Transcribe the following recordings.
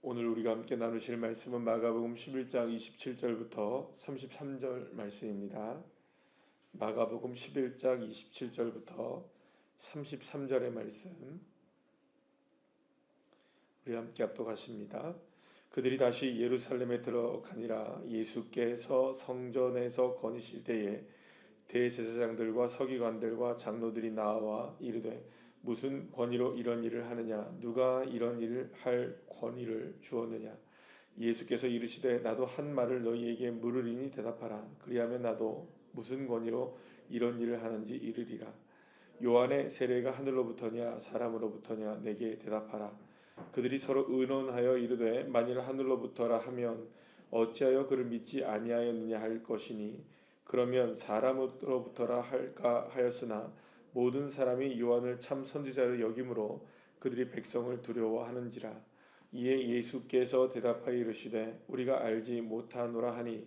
오늘 우리가 함께 나누실 말씀은 마가복음 11장 27절부터 33절 말씀입니다. 마가복음 11장 27절부터 33절의 말씀 우리 함께 합독하십니다. 그들이 다시 예루살렘에 들어가니라. 예수께서 성전에서 거니실 때에 대제사장들과 서기관들과 장로들이 나와 이르되 무슨 권위로 이런 일을 하느냐? 누가 이런 일을 할 권위를 주었느냐? 예수께서 이르시되 나도 한 말을 너희에게 물으리니 대답하라. 그리하면 나도 무슨 권위로 이런 일을 하는지 이르리라. 요한의 세례가 하늘로부터냐 사람으로부터냐? 내게 대답하라. 그들이 서로 의논하여 이르되 만일 하늘로부터라 하면 어찌하여 그를 믿지 아니하였느냐 할 것이니 그러면 사람으로부터라 할까 하였으나 모든 사람이 요한을 참 선지자로 여김으로 그들이 백성을 두려워하는지라. 이에 예수께서 대답하여 이르시되 우리가 알지 못하노라 하니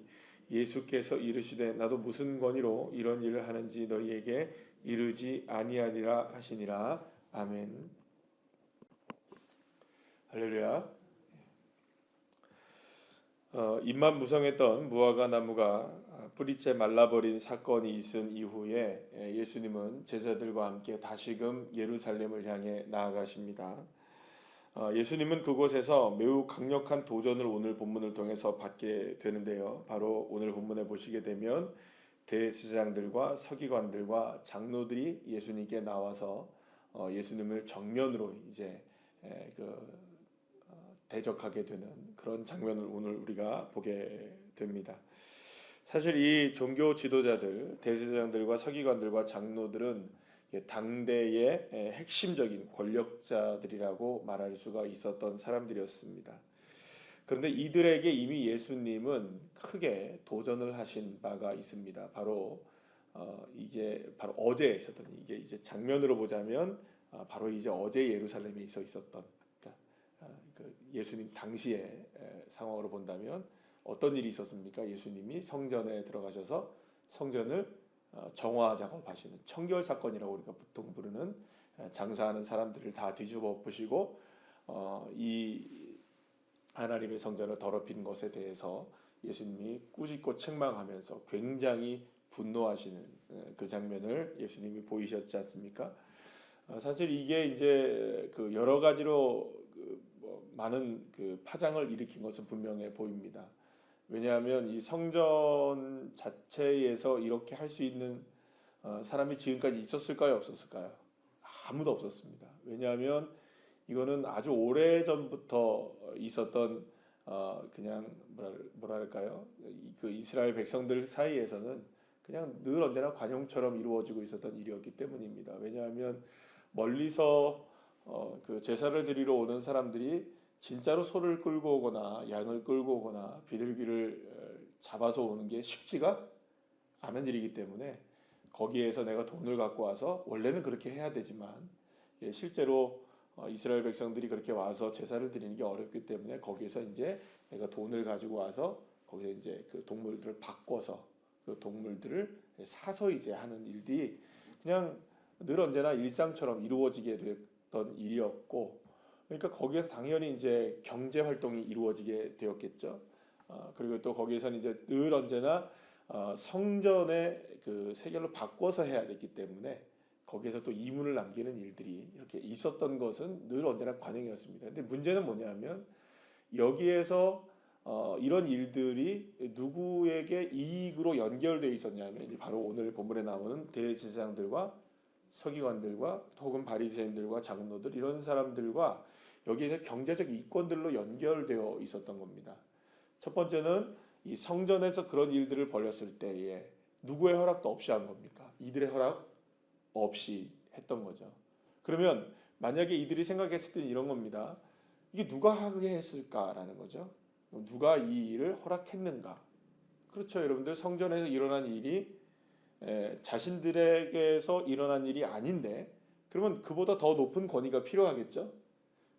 예수께서 이르시되 나도 무슨 권위로 이런 일을 하는지 너희에게 이르지 아니하리라 하시니라. 아멘. 할렐루야. 잎만 무성했던 무화과 나무가 뿌리째 말라버린 사건이 있은 이후에 예수님은 제자들과 함께 다시금 예루살렘을 향해 나아가십니다. 예수님은 그곳에서 매우 강력한 도전을 오늘 본문을 통해서 받게 되는데요. 바로 오늘 본문에 보시게 되면 대제사장들과 서기관들과 장로들이 예수님께 나와서 예수님을 정면으로 이제 대적하게 되는 그런 장면을 오늘 우리가 보게 됩니다. 사실 이 종교 지도자들, 대제사장들과 서기관들과 장로들은 당대의 핵심적인 권력자들이라고 말할 수가 있었던 사람들이었습니다. 그런데 이들에게 이미 예수님은 크게 도전을 하신 바가 있습니다. 바로 이게 바로 어제 있었던 이게 이제 장면으로 보자면 바로 이제 어제 예루살렘에 있었던 예수님 당시의 상황으로 본다면 어떤 일이 있었습니까? 예수님이 성전에 들어가셔서 성전을 정화 작업하시는 청결 사건이라고 우리가 보통 부르는 장사하는 사람들을 다 뒤집어 엎으시고 이 하나님의 성전을 더럽힌 것에 대해서 예수님이 꾸짖고 책망하면서 굉장히 분노하시는 그 장면을 예수님이 보이셨지 않습니까? 사실 이게 이제 그 여러 가지로 많은 그 파장을 일으킨 것은 분명해 보입니다. 왜냐하면 이 성전 자체에서 이렇게 할 수 있는 사람이 지금까지 있었을까요? 없었을까요? 아무도 없었습니다. 왜냐하면 이거는 아주 오래전부터 있었던 그냥 뭐랄까요? 그 이스라엘 백성들 사이에서는 그냥 늘 언제나 관용처럼 이루어지고 있었던 일이었기 때문입니다. 왜냐하면 멀리서 그 제사를 드리러 오는 사람들이 진짜로 소를 끌고 오거나 양을 끌고 오거나 비둘기를 잡아서 오는 게 쉽지가 않은 일이기 때문에 거기에서 내가 돈을 갖고 와서 원래는 그렇게 해야 되지만 실제로 이스라엘 백성들이 그렇게 와서 제사를 드리는 게 어렵기 때문에 거기에서 이제 내가 돈을 가지고 와서 거기서 이제 그 동물들을 바꿔서 그 동물들을 사서 이제 하는 일들이 그냥 늘 언제나 일상처럼 이루어지게 됐던 일이었고, 그러니까 거기에서 당연히 이제 경제 활동이 이루어지게 되었겠죠. 그리고 또 거기에서는 이제 늘 언제나 성전의 그 세결로 바꿔서 해야 됐기 때문에 거기에서 또 이문을 남기는 일들이 이렇게 있었던 것은 늘 언제나 관행이었습니다. 근데 문제는 뭐냐면 여기에서 이런 일들이 누구에게 이익으로 연결되어 있었냐면 바로 오늘 본문에 나오는 대제사장들과 서기관들과 혹은 바리새인들과 장로들 이런 사람들과 여기에 경제적 이권들로 연결되어 있었던 겁니다. 첫 번째는 이 성전에서 그런 일들을 벌였을 때에 누구의 허락도 없이 한 겁니까? 이들의 허락 없이 했던 거죠. 그러면 만약에 이들이 생각했을 때는 이런 겁니다. 이게 누가 하게 했을까라는 거죠. 누가 이 일을 허락했는가? 그렇죠, 여러분들. 성전에서 일어난 일이 자신들에게서 일어난 일이 아닌데 그러면 그보다 더 높은 권위가 필요하겠죠.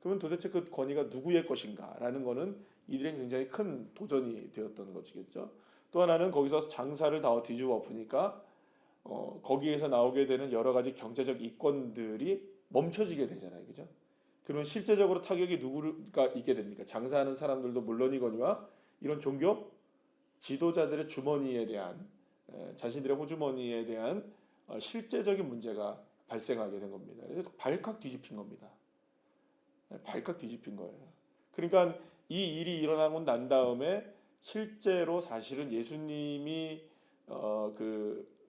그러면 도대체 그 권위가 누구의 것인가 라는 거는 이들에게 굉장히 큰 도전이 되었던 것이겠죠. 또 하나는 거기서 장사를 다 뒤집어 엎으니까 거기에서 나오게 되는 여러 가지 경제적 이권들이 멈춰지게 되잖아요, 그죠? 그러면 실제적으로 타격이 누구가 있게 됩니까? 장사하는 사람들도 물론이거니와 이런 종교 지도자들의 주머니에 대한 자신들의 호주머니에 대한 실제적인 문제가 발생하게 된 겁니다. 그래서 발칵 뒤집힌 겁니다. 발칵 뒤집힌 거예요. 그러니까 이 일이 일어나고 난 다음에 실제로 사실은 예수님이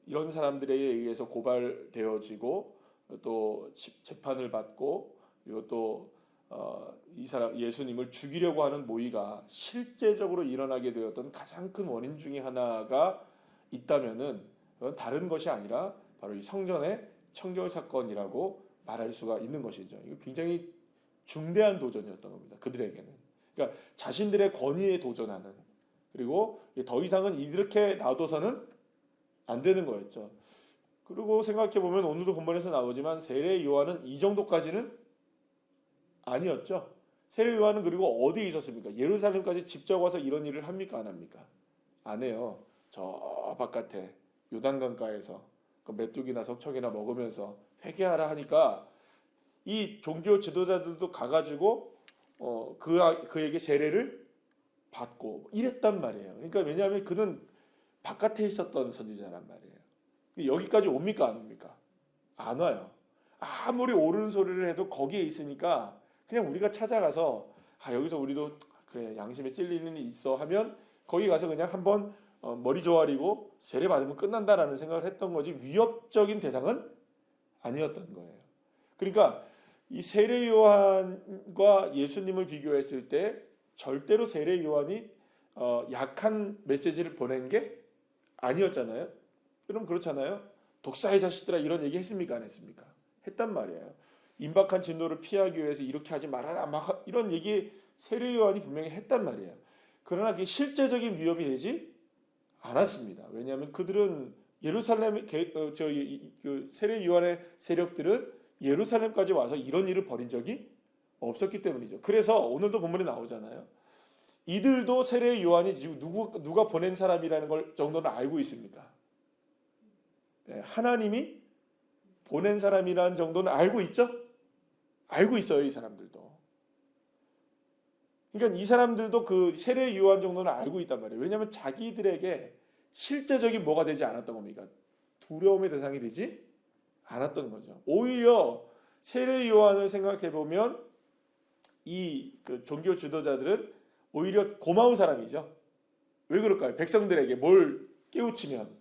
이런 사람들에 의해서 고발되어지고 또 재판을 받고 그리고 또 이 사람 예수님을 죽이려고 하는 모의가 실제적으로 일어나게 되었던 가장 큰 원인 중에 하나가 있다면은 그건 다른 것이 아니라 바로 이 성전의 청결 사건이라고 말할 수가 있는 것이죠. 이거 굉장히 중대한 도전이었던 겁니다. 그들에게는. 그러니까 자신들의 권위에 도전하는, 그리고 더 이상은 이렇게 놔둬서는 안 되는 거였죠. 그리고 생각해 보면 오늘도 본문에서 나오지만 세례 요한은 이 정도까지는 아니었죠. 세례 요한은 그리고 어디에 있었습니까? 예루살렘까지 직접 와서 이런 일을 합니까? 안 합니까? 안 해요. 저 바깥에 요단강가에서 메뚜기나 석청이나 먹으면서 회개하라 하니까 이 종교 지도자들도 가가지고 그에게 세례를 받고 이랬단 말이에요. 그러니까 왜냐하면 그는 바깥에 있었던 선지자란 말이에요. 여기까지 옵니까? 안 옵니까? 안 와요. 아무리 옳은 소리를 해도 거기에 있으니까 그냥 우리가 찾아가서 여기서 우리도 그래 양심에 찔리는 일이 있어 하면 거기 가서 그냥 한번 머리 조아리고 세례 받으면 끝난다라는 생각을 했던 거지 위협적인 대상은 아니었던 거예요. 그러니까 이 세례 요한과 예수님을 비교했을 때 절대로 세례 요한이 약한 메시지를 보낸 게 아니었잖아요. 그럼 그렇잖아요. 독사의 자식들아 이런 얘기 했습니까? 안 했습니까? 했단 말이에요. 임박한 진노를 피하기 위해서 이렇게 하지 말아라 막 이런 얘기 세례 요한이 분명히 했단 말이에요. 그러나 그게 실제적인 위협이 되지 않았습니다. 왜냐하면 그들은 예루살렘 세례 요한의 세력들은 예루살렘까지 와서 이런 일을 벌인 적이 없었기 때문이죠. 그래서 오늘도 본문에 나오잖아요. 이들도 세례 요한이 지금 누가 보낸 사람이라는 걸 정도는 알고 있습니까? 하나님이 보낸 사람이라는 정도는 알고 있죠? 알고 있어요, 이 사람들도. 그러니까 이 사람들도 그 세례 요한 정도는 알고 있단 말이에요. 왜냐하면 자기들에게 실제적인 뭐가 되지 않았던 겁니까? 두려움의 대상이 되지 않았던 거죠. 오히려 세례 요한을 생각해 보면 이 종교 지도자들은 오히려 고마운 사람이죠. 왜 그럴까요? 백성들에게 뭘 깨우치면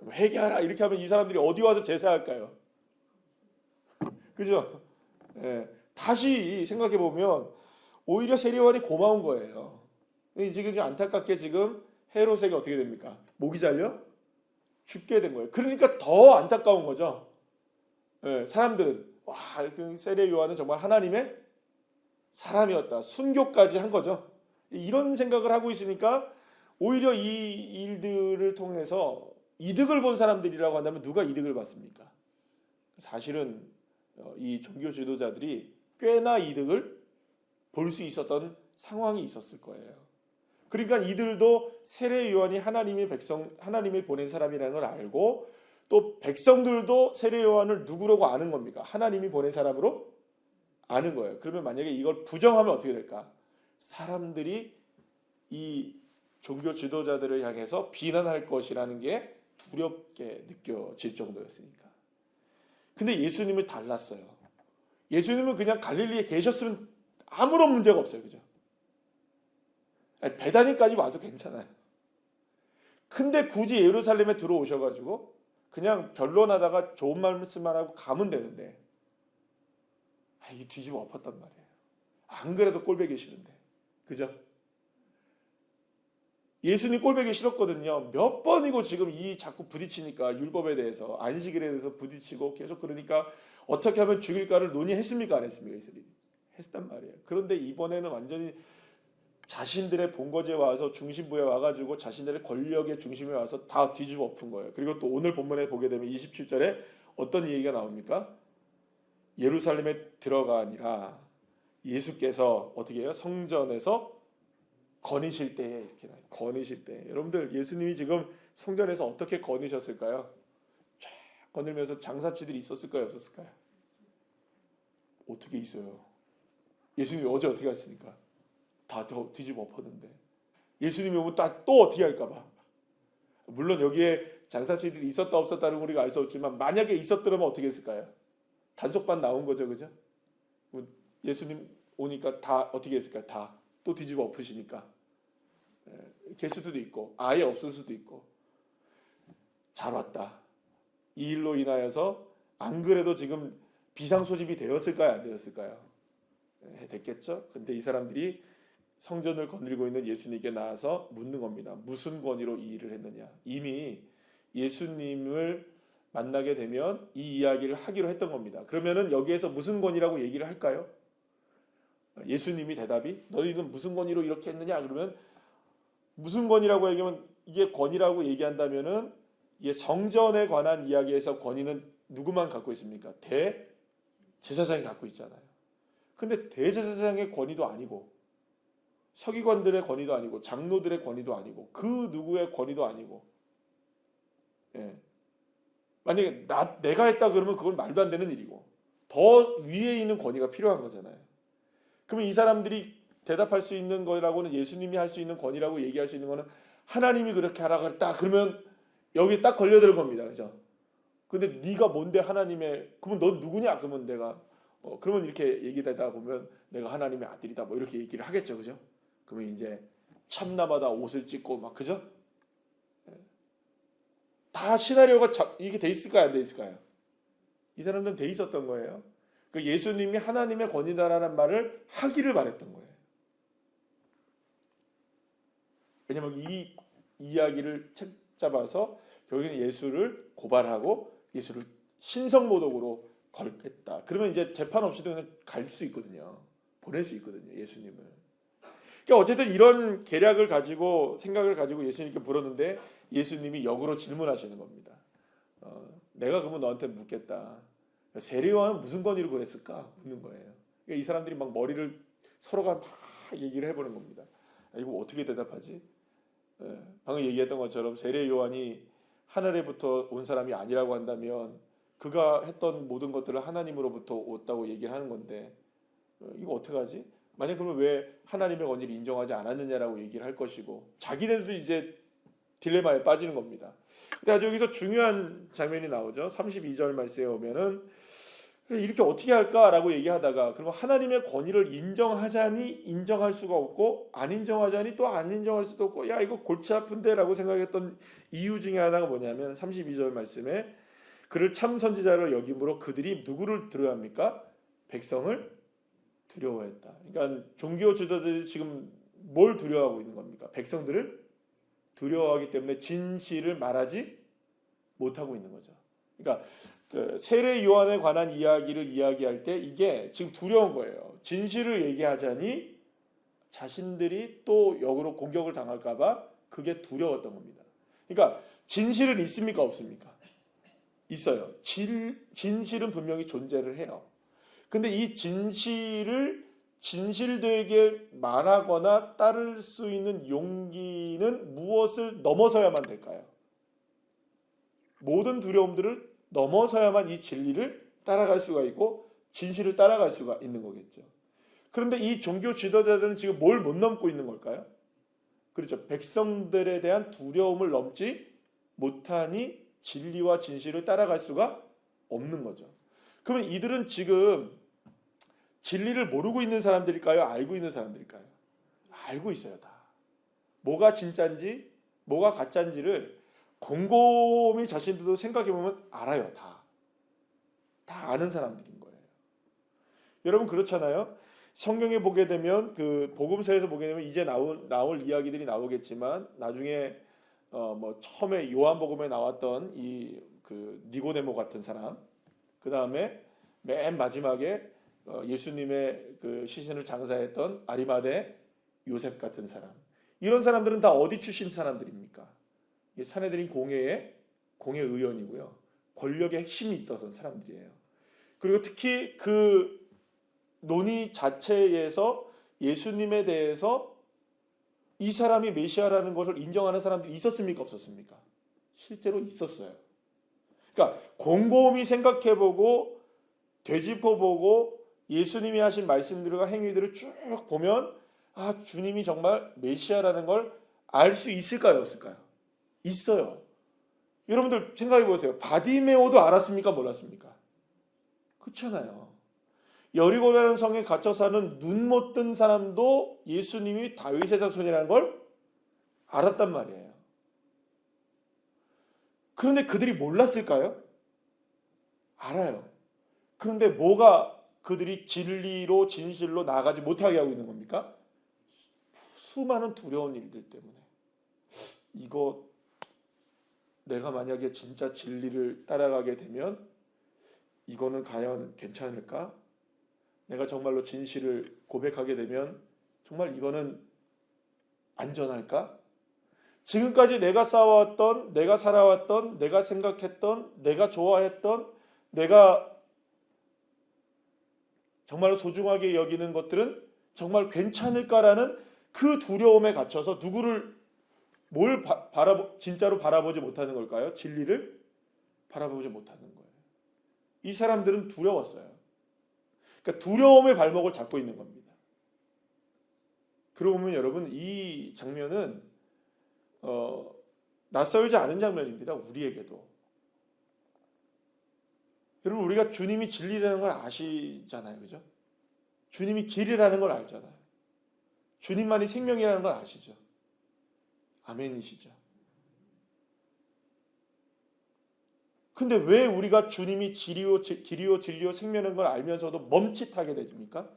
회개하라 이렇게 하면 이 사람들이 어디 와서 제사할까요? 그죠? 다시 생각해 보면 오히려 세례 요한이 고마운 거예요. 지금 안타깝게 지금 헤롯에게 어떻게 됩니까? 목이 잘려 죽게 된 거예요. 그러니까 더 안타까운 거죠. 사람들은 와, 세례 요한은 정말 하나님의 사람이었다. 순교까지 한 거죠. 이런 생각을 하고 있으니까 오히려 이 일들을 통해서 이득을 본 사람들이라고 한다면 누가 이득을 받습니까? 사실은 이 종교 지도자들이 꽤나 이득을 볼 수 있었던 상황이 있었을 거예요. 그러니까 이들도 세례 요한이 하나님이 보낸 사람이라는 걸 알고 또 백성들도 세례 요한을 누구라고 아는 겁니까? 하나님이 보낸 사람으로 아는 거예요. 그러면 만약에 이걸 부정하면 어떻게 될까? 사람들이 이 종교 지도자들을 향해서 비난할 것이라는 게 두렵게 느껴질 정도였으니까. 근데 예수님은 달랐어요. 예수님은 그냥 갈릴리에 계셨으면 아무런 문제가 없어요. 그죠? 베다니까지 와도 괜찮아요. 근데 굳이 예루살렘에 들어오셔가지고 그냥 변론하다가 좋은 말씀만 하고 가면 되는데 이게 뒤집어 엎었단 말이에요. 안 그래도 꼴보기 싫은데. 그죠? 예수님 꼴보기 싫었거든요. 몇 번이고 지금 자꾸 부딪히니까 율법에 대해서 안식일에 대해서 부딪히고 계속 그러니까 어떻게 하면 죽일까를 논의했습니까? 안 했습니까? 이스라엘이? 했단 말이에요. 그런데 이번에는 완전히 자신들의 본거지에 와서 중심부에 와가지고 자신들의 권력의 중심에 와서 다 뒤집어 엎은 거예요. 그리고 또 오늘 본문에 보게 되면 27절에 어떤 얘기가 나옵니까? 예루살렘에 들어가니라 예수께서 어떻게 해요? 성전에서 거니실 때에 이렇게 나와요. 거니실 때. 여러분들 예수님이 지금 성전에서 어떻게 거니셨을까요? 쫙 거닐면서 장사치들이 있었을까요? 없었을까요? 어떻게 있어요? 예수님이 어제 어떻게 했습니까? 다 뒤집어 엎었는데 예수님이 오면 또 어떻게 할까봐. 물론 여기에 장사치들이 있었다 없었다는 우리가 알 수 없지만 만약에 있었더라면 어떻게 했을까요? 단속반 나온 거죠, 그죠? 예수님 오니까 다 어떻게 했을까요? 다 또 뒤집어 엎으시니까 될 수도 있고 아예 없을 수도 있고. 잘 왔다. 이 일로 인하여서 안 그래도 지금 비상소집이 되었을까요? 안 되었을까요? 됐겠죠? 근데 이 사람들이 성전을 건드리고 있는 예수님께 나와서 묻는 겁니다. 무슨 권위로 이 일을 했느냐. 이미 예수님을 만나게 되면 이 이야기를 하기로 했던 겁니다. 그러면은 여기에서 무슨 권위라고 얘기를 할까요? 예수님이 대답이 너희는 무슨 권위로 이렇게 했느냐. 그러면 무슨 권위라고 얘기하면 이게 권위라고 얘기한다면은 이게 성전에 관한 이야기에서 권위는 누구만 갖고 있습니까? 대제사장이 갖고 있잖아요. 근데 대제사장의 권위도 아니고 서기관들의 권위도 아니고 장로들의 권위도 아니고 그 누구의 권위도 아니고 만약에 내가 했다 그러면 그건 말도 안 되는 일이고 더 위에 있는 권위가 필요한 거잖아요. 그러면 이 사람들이 대답할 수 있는 거라고는 예수님이 할 수 있는 권위라고 얘기할 수 있는 거는 하나님이 그렇게 하라 그랬다. 그러면 여기 딱 걸려들 겁니다. 그죠? 근데 네가 뭔데 하나님의 그러면 넌 누구냐? 그러면 내가 그러면 이렇게 얘기되다 보면 내가 하나님의 아들이다 뭐 이렇게 얘기를 하겠죠. 그죠? 그러면 이제 참나마다 옷을 찢고 막 그죠? 다 시나리오가 이게 돼 있을까요? 안 돼 있을까요? 이 사람들은 돼 있었던 거예요. 그 예수님이 하나님의 권위다라는 말을 하기를 바랬던 거예요. 왜냐하면 이 이야기를 책 잡아서 결국에는 예수를 고발하고 예수를 신성모독으로 걸겠다. 그러면 이제 재판 없이도 그냥 갈 수 있거든요. 보낼 수 있거든요. 예수님을. 그러니까 어쨌든 이런 계략을 가지고 생각을 가지고 예수님께 물었는데 예수님이 역으로 질문하시는 겁니다. 내가 그러면 너한테 묻겠다. 세례요한은 무슨 권위로 그랬을까? 묻는 거예요. 그러니까 이 사람들이 막 머리를 서로가 막 얘기를 해보는 겁니다. 이거 어떻게 대답하지? 방금 얘기했던 것처럼 세례요한이 하늘에부터 온 사람이 아니라고 한다면 그가 했던 모든 것들을 하나님으로부터 왔다고 얘기를 하는 건데 이거 어떡하지? 만약 그러면 왜 하나님의 권위를 인정하지 않았느냐라고 얘기를 할 것이고 자기네들도 이제 딜레마에 빠지는 겁니다. 근데 아주 여기서 중요한 장면이 나오죠. 32절 말씀에 오면은 이렇게 어떻게 할까라고 얘기하다가 그러면 하나님의 권위를 인정하자니 인정할 수가 없고 안 인정하자니 또 안 인정할 수도 없고 야 이거 골치 아픈데라고 생각했던 이유 중에 하나가 뭐냐면 32절 말씀에 그를 참 선지자로 여김으로 그들이 누구를 두려워합니까? 백성을 두려워했다. 그러니까 종교 지도자들이 지금 뭘 두려워하고 있는 겁니까? 백성들을 두려워하기 때문에 진실을 말하지 못하고 있는 거죠. 그러니까 그 세례 요한에 관한 이야기를 이야기할 때 이게 지금 두려운 거예요. 진실을 얘기하자니 자신들이 또 역으로 공격을 당할까봐 그게 두려웠던 겁니다. 그러니까 진실은 있습니까 없습니까? 있어요. 진실은 분명히 존재를 해요. 근데 이 진실을 진실되게 말하거나 따를 수 있는 용기는 무엇을 넘어서야만 될까요? 모든 두려움들을 넘어서야만 이 진리를 따라갈 수가 있고 진실을 따라갈 수가 있는 거겠죠. 그런데 이 종교 지도자들은 지금 뭘 못 넘고 있는 걸까요? 그렇죠. 백성들에 대한 두려움을 넘지 못하니 진리와 진실을 따라갈 수가 없는 거죠. 그러면 이들은 지금 진리를 모르고 있는 사람들일까요? 알고 있는 사람들일까요? 알고 있어요. 다. 뭐가 진짜인지 뭐가 가짜인지를 곰곰이 자신들도 생각해보면 알아요. 다 아는 사람들인 거예요. 여러분 그렇잖아요. 성경에 보게 되면 그 복음서에서 보게 되면 이제 나올 이야기들이 나오겠지만 나중에 뭐 처음에 요한복음에 나왔던 이 그 니고데모 같은 사람, 그 다음에 맨 마지막에 예수님의 그 시신을 장사했던 아리마대 요셉 같은 사람, 이런 사람들은 다 어디 출신 사람들입니까? 사내들인 공회 의원이고요. 권력의 핵심이 있었던 사람들이에요. 그리고 특히 그 논의 자체에서 예수님에 대해서 이 사람이 메시아라는 것을 인정하는 사람들이 있었습니까? 없었습니까? 실제로 있었어요. 그러니까 곰곰이 생각해보고 되짚어보고 예수님이 하신 말씀들과 행위들을 쭉 보면 주님이 정말 메시아라는 걸 알 수 있을까요, 없을까요? 있어요. 여러분들 생각해 보세요. 바디메오도 알았습니까, 몰랐습니까? 그렇잖아요. 여리고라는 성에 갇혀 사는 눈 못 뜬 사람도 예수님이 다윗의 자손이라는 걸 알았단 말이에요. 그런데 그들이 몰랐을까요? 알아요. 그런데 뭐가 그들이 진리로 진실로 나아가지 못하게 하고 있는 겁니까? 수많은 두려운 일들 때문에. 이거 내가 만약에 진짜 진리를 따라가게 되면 이거는 과연 괜찮을까? 내가 정말로 진실을 고백하게 되면 정말 이거는 안전할까? 지금까지 내가 쌓아왔던, 내가 살아왔던, 내가 생각했던, 내가 좋아했던, 내가 정말로 소중하게 여기는 것들은 정말 괜찮을까라는 그 두려움에 갇혀서 누구를 진짜로 바라보지 못하는 걸까요? 진리를 바라보지 못하는 거예요. 이 사람들은 두려웠어요. 그러니까 두려움의 발목을 잡고 있는 겁니다. 그러고 보면 여러분 이 장면은 낯설지 않은 장면입니다. 우리에게도. 여러분 우리가 주님이 진리라는 걸 아시잖아요. 그죠? 주님이 길이라는 걸 알잖아요. 주님만이 생명이라는 걸 아시죠? 아멘이시죠? 근데 왜 우리가 주님이 길이요 진리요 생명인 걸 알면서도 멈칫하게 됩니까?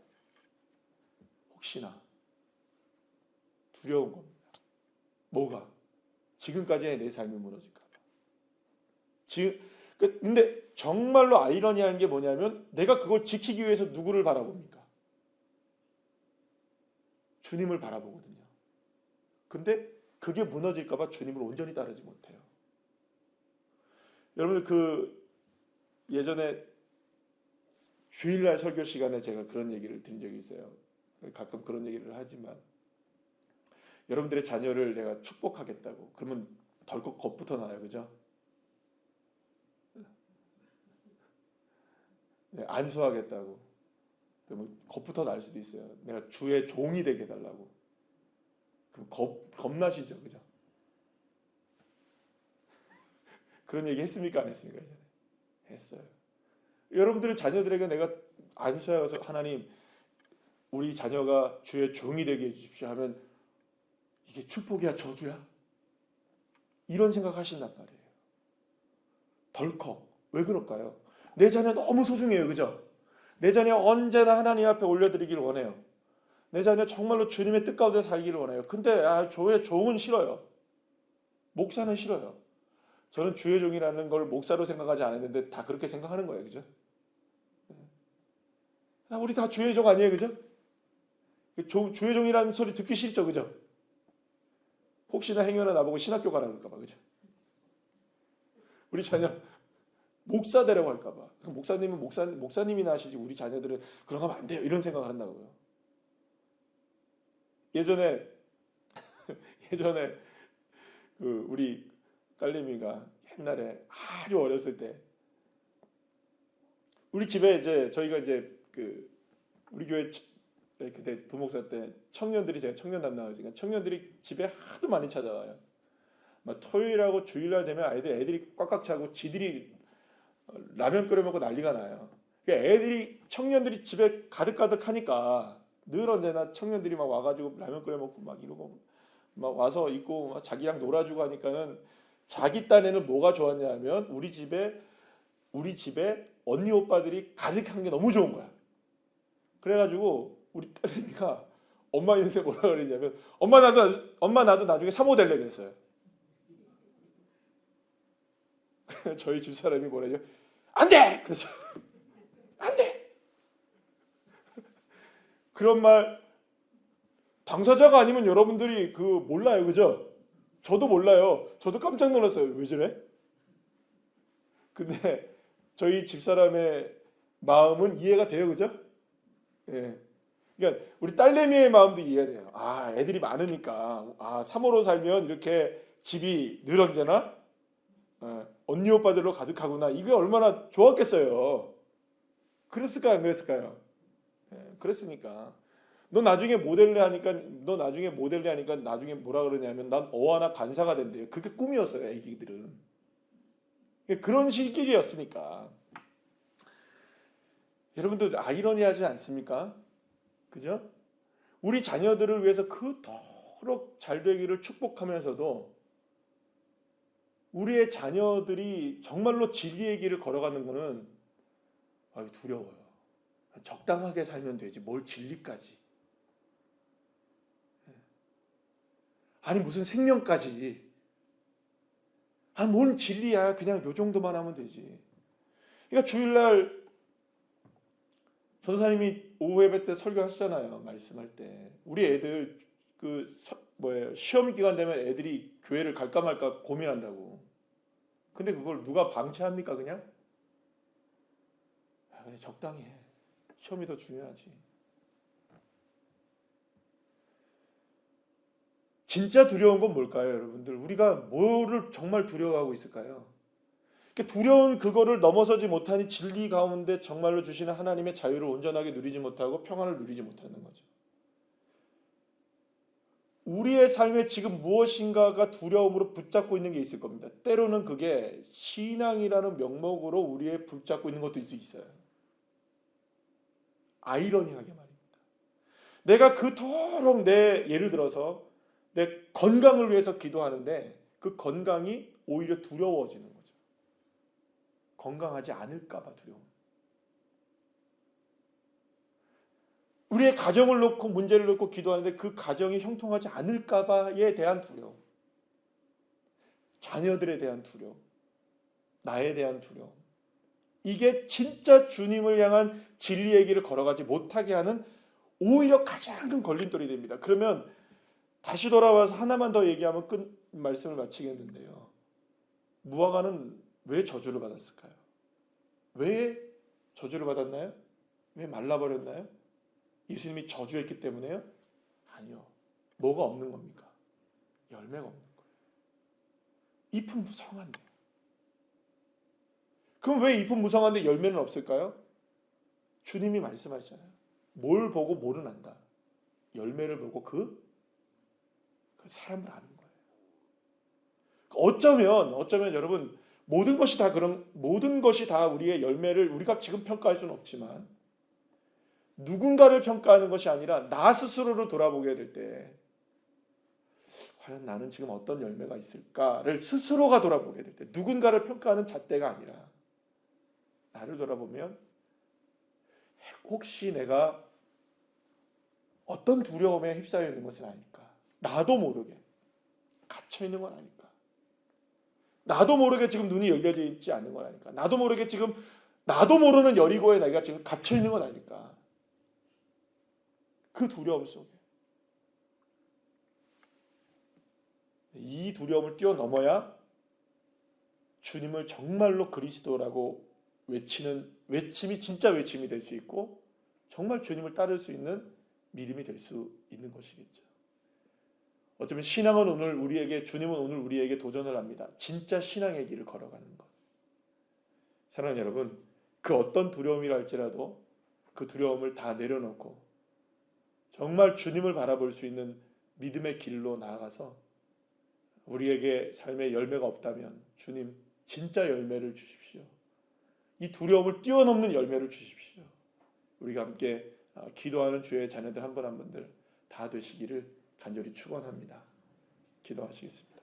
혹시나 두려운 겁니다. 뭐가? 지금까지의 내 삶이 무너질까 봐. 근데 정말로 아이러니한 게 뭐냐면 내가 그걸 지키기 위해서 누구를 바라봅니까? 주님을 바라보거든요. 근데 그게 무너질까 봐 주님을 온전히 따르지 못해요. 여러분 예전에 주일날 설교 시간에 제가 그런 얘기를 드린 적이 있어요. 가끔 그런 얘기를 하지만 여러분들의 자녀를 내가 축복하겠다고 그러면 덜컥 겁부터 나요. 그죠? 네, 안수하겠다고 그러면 겁부터 날 수도 있어요. 내가 주의 종이 되게 해달라고 그럼 겁나시죠? 그죠? 그런 얘기 했습니까? 안 했습니까? 이전에? 했어요. 여러분들의 자녀들에게 내가 안수해서 하나님 우리 자녀가 주의 종이 되게 해주십시오 하면 이게 축복이야 저주야? 이런 생각하신단 말이에요. 덜컥. 왜 그럴까요? 내 자녀 너무 소중해요. 그죠? 내 자녀 언제나 하나님 앞에 올려드리기를 원해요. 내 자녀 정말로 주님의 뜻 가운데 살기를 원해요. 근데 주의 종은 싫어요. 목사는 싫어요. 저는 주의 종이라는 걸 목사로 생각하지 않았는데 다 그렇게 생각하는 거예요. 그죠? 우리 다 주의 종 아니에요. 그죠? 주의 종이라는 소리 듣기 싫죠. 그죠? 혹시나 행여나 나보고 신학교 가라 그럴까 봐. 그죠? 우리 자녀 목사 되라고 할까 봐. 목사님은 목사님이나 하시지 우리 자녀들은 그런 거 하면 안 돼요. 이런 생각을 한다고요. 예전에 우리 딸내미가 옛날에 아주 어렸을 때 우리 집에 이제 저희가 이제 우리 교회 그때 부목사 때 청년들이 제가 청년 담당하니까 청년들이 집에 하도 많이 찾아와요. 막 토요일하고 주일날 되면 애들이 꽉꽉 차고 지들이 라면 끓여 먹고 난리가 나요. 청년들이 집에 가득가득하니까 늘 언제나 청년들이 막 와가지고 라면 끓여 먹고 막 이러고 막 와서 있고 막 자기랑 놀아주고 하니까는 자기 딴에는 뭐가 좋았냐면 우리 집에 언니 오빠들이 가득한 게 너무 좋은 거야. 그래가지고 우리 딸내미가 엄마 인생 뭐라 그러냐면 엄마 나도 나중에 사모 될래 그랬어요. 저희 집 사람이 뭐라죠? 안 돼! 그래서 안 돼! 그런 말 당사자가 아니면 여러분들이 몰라요. 그죠? 저도 몰라요. 저도 깜짝 놀랐어요. 왜 저래? 근데 저희 집사람의 마음은 이해가 돼요. 그죠? 예. 그러니까 우리 딸내미의 마음도 이해가 돼요. 애들이 많으니까 사모로 살면 이렇게 집이 늘 언제나 언니 오빠들로 가득하구나. 이게 얼마나 좋았겠어요. 그랬을까요? 안 그랬을까요? 그랬으니까. 너 나중에 모델래 하니까 나중에 뭐라 그러냐면 난 어하나 간사가 된대요. 그게 꿈이었어요, 애기들은. 그런 시길이었으니까. 여러분들 아이러니하지 않습니까? 그죠? 우리 자녀들을 위해서 그토록 잘 되기를 축복하면서도 우리의 자녀들이 정말로 진리의 길을 걸어가는 거는 두려워요. 적당하게 살면 되지 뭘 진리까지. 아니 무슨 생명까지. 뭔 진리야. 그냥 요 정도만 하면 되지. 그러니까 주일날 전사님이 오후 예배 때 설교하시잖아요. 말씀할 때. 우리 애들 시험 기간 되면 애들이 교회를 갈까 말까 고민한다고. 근데 그걸 누가 방치합니까 그냥? 그냥 적당히 해. 시험이 더 중요하지. 진짜 두려운 건 뭘까요, 여러분들? 우리가 뭐를 정말 두려워하고 있을까요? 두려운 그거를 넘어서지 못하니 진리 가운데 정말로 주시는 하나님의 자유를 온전하게 누리지 못하고 평안을 누리지 못하는 거죠. 우리의 삶에 지금 무엇인가가 두려움으로 붙잡고 있는 게 있을 겁니다. 때로는 그게 신앙이라는 명목으로 우리의 붙잡고 있는 것도 있어요. 아이러니하게 말입니다. 내가 그토록 예를 들어서 내 건강을 위해서 기도하는데 그 건강이 오히려 두려워지는 거죠. 건강하지 않을까 봐 두려움. 우리의 가정을 놓고 문제를 놓고 기도하는데 그 가정이 형통하지 않을까 봐에 대한 두려움. 자녀들에 대한 두려움. 나에 대한 두려움. 이게 진짜 주님을 향한 진리의 길을 걸어가지 못하게 하는 오히려 가장 큰 걸림돌이 됩니다. 그러면 다시 돌아와서 하나만 더 얘기하면 말씀을 마치겠는데요. 무화과는 왜 저주를 받았을까요? 왜 저주를 받았나요? 왜 말라버렸나요? 예수님이 저주했기 때문에요? 아니요. 뭐가 없는 겁니까? 열매가 없는 거예요. 잎은 무성한데. 그럼 왜 잎은 무성한데 열매는 없을까요? 주님이 말씀하시잖아요. 뭘 보고 뭐를 안다. 열매를 보고 그 사람을 아는 거예요. 어쩌면 여러분 모든 것이 다 우리의 열매를 우리가 지금 평가할 수는 없지만 누군가를 평가하는 것이 아니라 나 스스로를 돌아보게 될 때 과연 나는 지금 어떤 열매가 있을까를 스스로가 돌아보게 될 때 누군가를 평가하는 잣대가 아니라 나를 돌아보면 혹시 내가 어떤 두려움에 휩싸여 있는 것은 아닐까? 나도 모르게 갇혀 있는 건 아닐까? 나도 모르게 지금 눈이 열려져 있지 않는 건 아닐까? 나도 모르게 지금 나도 모르는 여리고에 내가 지금 갇혀 있는 건 아닐까? 그 두려움 속에 이 두려움을 뛰어넘어야 주님을 정말로 그리스도라고 외치는 외침이 진짜 외침이 될 수 있고 정말 주님을 따를 수 있는 믿음이 될 수 있는 것이겠죠. 어쩌면 신앙은 주님은 오늘 우리에게 도전을 합니다. 진짜 신앙의 길을 걸어가는 것. 사랑하는 여러분, 그 어떤 두려움이라 할지라도 그 두려움을 다 내려놓고 정말 주님을 바라볼 수 있는 믿음의 길로 나아가서 우리에게 삶의 열매가 없다면 주님 진짜 열매를 주십시오. 이 두려움을 뛰어넘는 열매를 주십시오. 우리가 함께 기도하는 주의 자녀들 한 분 한 분들 다 되시기를 간절히 축원합니다. 기도하시겠습니다.